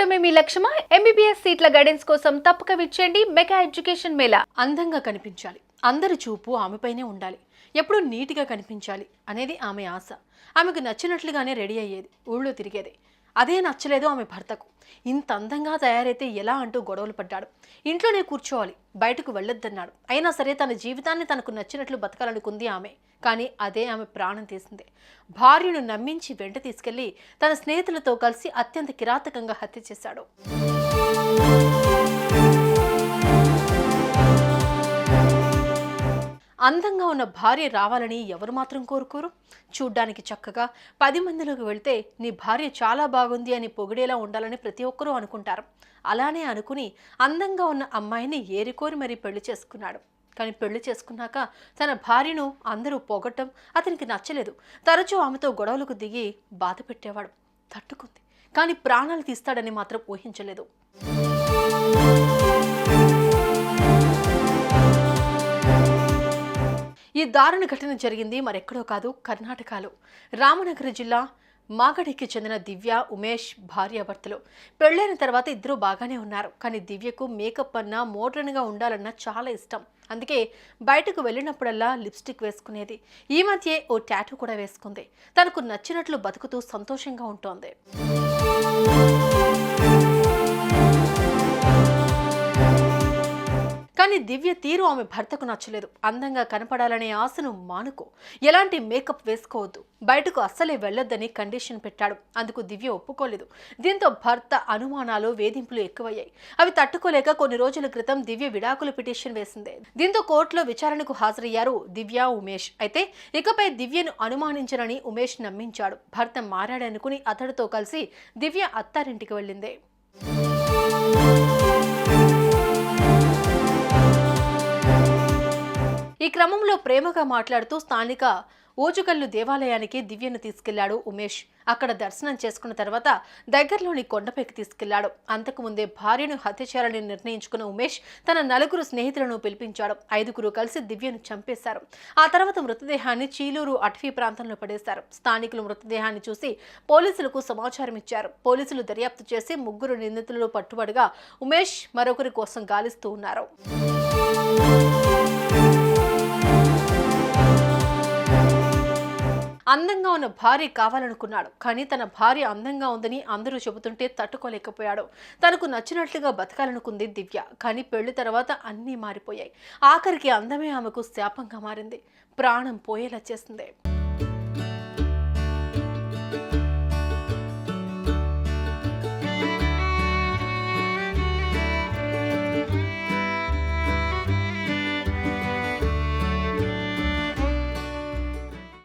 చదవడమే మీ లక్ష్యమా? MBBS సీట్ల guidance కోసం తప్పక విచ్చేయండి మెగా ఎడ్యుకేషన్ మేళా. అందంగా కనిపించాలి, అందరి చూపు ఆమెపైనే ఉండాలి, ఎప్పుడూ నీట్గా కనిపించాలి అనేది ఆమె ఆశ. ఆమెకు నచ్చినట్లుగానే రెడీ అయ్యేది, ఊళ్ళో తిరిగేది. అదే నచ్చలేదు ఆమె భర్తకు. ఇంత అందంగా తయారైతే ఎలా అంటూ గొడవలు పడ్డాడు. ఇంట్లోనే కూర్చోవాలి, బయటకు వెళ్ళొద్దన్నాడు. అయినా సరే తన జీవితాన్ని తనకు నచ్చినట్లు బతకాలనుకుంది ఆమె. కానీ అదే ఆమె ప్రాణం తీసింది. భార్యను నమ్మించి వెంట తీసుకెళ్లి తన స్నేహితులతో కలిసి అత్యంత కిరాతకంగా హత్య చేశాడు. అందంగా ఉన్న భార్య రావాలని ఎవరు మాత్రం కోరుకోరు? చూడ్డానికి చక్కగా 10 మందిలోకి వెళ్తే నీ భార్య చాలా బాగుంది అని పొగిడేలా ఉండాలని ప్రతి ఒక్కరూ అనుకుంటారు. అలానే అనుకుని అందంగా ఉన్న అమ్మాయిని ఏరికోరి మరీ పెళ్లి చేసుకున్నాడు. కానీ పెళ్లి చేసుకున్నాక తన భార్యను అందరూ పొగట్టం అతనికి నచ్చలేదు. తరచూ ఆమెతో గొడవలకు దిగి బాధ పెట్టేవాడు. తట్టుకుంది, కానీ ప్రాణాలు తీస్తాడని మాత్రం ఊహించలేదు. ఈ దారుణ ఘటన జరిగింది మరెక్కడో కాదు, కర్ణాటకలో రామనగర జిల్లా మాగడికి చెందిన దివ్య, ఉమేష్ భార్యాభర్తలు. పెళ్లైన తర్వాత ఇద్దరూ బాగానే ఉన్నారు. కానీ దివ్యకు మేకప్ అన్నా మోడ్రన్గా ఉండాలన్నా చాలా ఇష్టం. అందుకే బయటకు వెళ్ళినప్పుడల్లా లిప్స్టిక్ వేసుకునేది. ఈ మధ్య ఓ టాటూ కూడా వేసుకుంది. తనకు నచ్చినట్లు బతుకుతూ సంతోషంగా ఉంటోంది. కానీ దివ్య తీరు ఆమె భర్తకు నచ్చలేదు. అందంగా కనపడాలనే ఆశను మానుకో, ఎలాంటి మేకప్ వేసుకోవద్దు, బయటకు అస్సలే వెళ్లొద్దని కండిషన్ పెట్టాడు. అందుకు దివ్య ఒప్పుకోలేదు. దీంతో భర్త అనుమానాలు, వేధింపులు ఎక్కువయ్యాయి. అవి తట్టుకోలేక కొన్ని రోజుల క్రితం దివ్య విడాకుల పిటిషన్ వేసింది. దీంతో కోర్టులో విచారణకు హాజరయ్యారు దివ్య, ఉమేష్. అయితే ఇకపై దివ్యను అనుమానించనని ఉమేష్ నమ్మించాడు. భర్త మారాడనుకుని అతడితో కలిసి దివ్య అత్తారింటికి వెళ్ళింది. ఈ క్రమంలో ప్రేమగా మాట్లాడుతూ స్థానిక ఓజుకల్లు దేవాలయానికి దివ్యను తీసుకెళ్లాడు ఉమేష్. అక్కడ దర్శనం చేసుకున్న తర్వాత దగ్గరలోని కొండపైకి తీసుకెళ్లాడు. అంతకుముందే భార్యను హత్య చేయాలని నిర్ణయించుకున్న ఉమేష్ తన 4 స్నేహితులను పిలిపించాడు. 5 కలిసి దివ్యను చంపేశారు. ఆ తర్వాత మృతదేహాన్ని చీలూరు అటవీ ప్రాంతంలో పడేశారు. స్థానికులు మృతదేహాన్ని చూసి పోలీసులకు సమాచారం ఇచ్చారు. పోలీసులు దర్యాప్తు చేసి 3 నిందితులను పట్టుబడగా ఉమేష్ మరొకరి కోసం గాలిస్తూ ఉన్నారు. అందంగా ఉన్న భార్య కావాలనుకున్నాడు. కానీ తన భార్య అందంగా ఉందని అందరూ చెబుతుంటే తట్టుకోలేకపోయాడు. తనకు నచ్చినట్లుగా బతకాలనుకుంది దివ్య. కానీ పెళ్లి తర్వాత అన్నీ మారిపోయాయి. ఆఖరికి అందమే ఆమెకు శాపంగా మారింది. ప్రాణం పోయేలా చేసింది.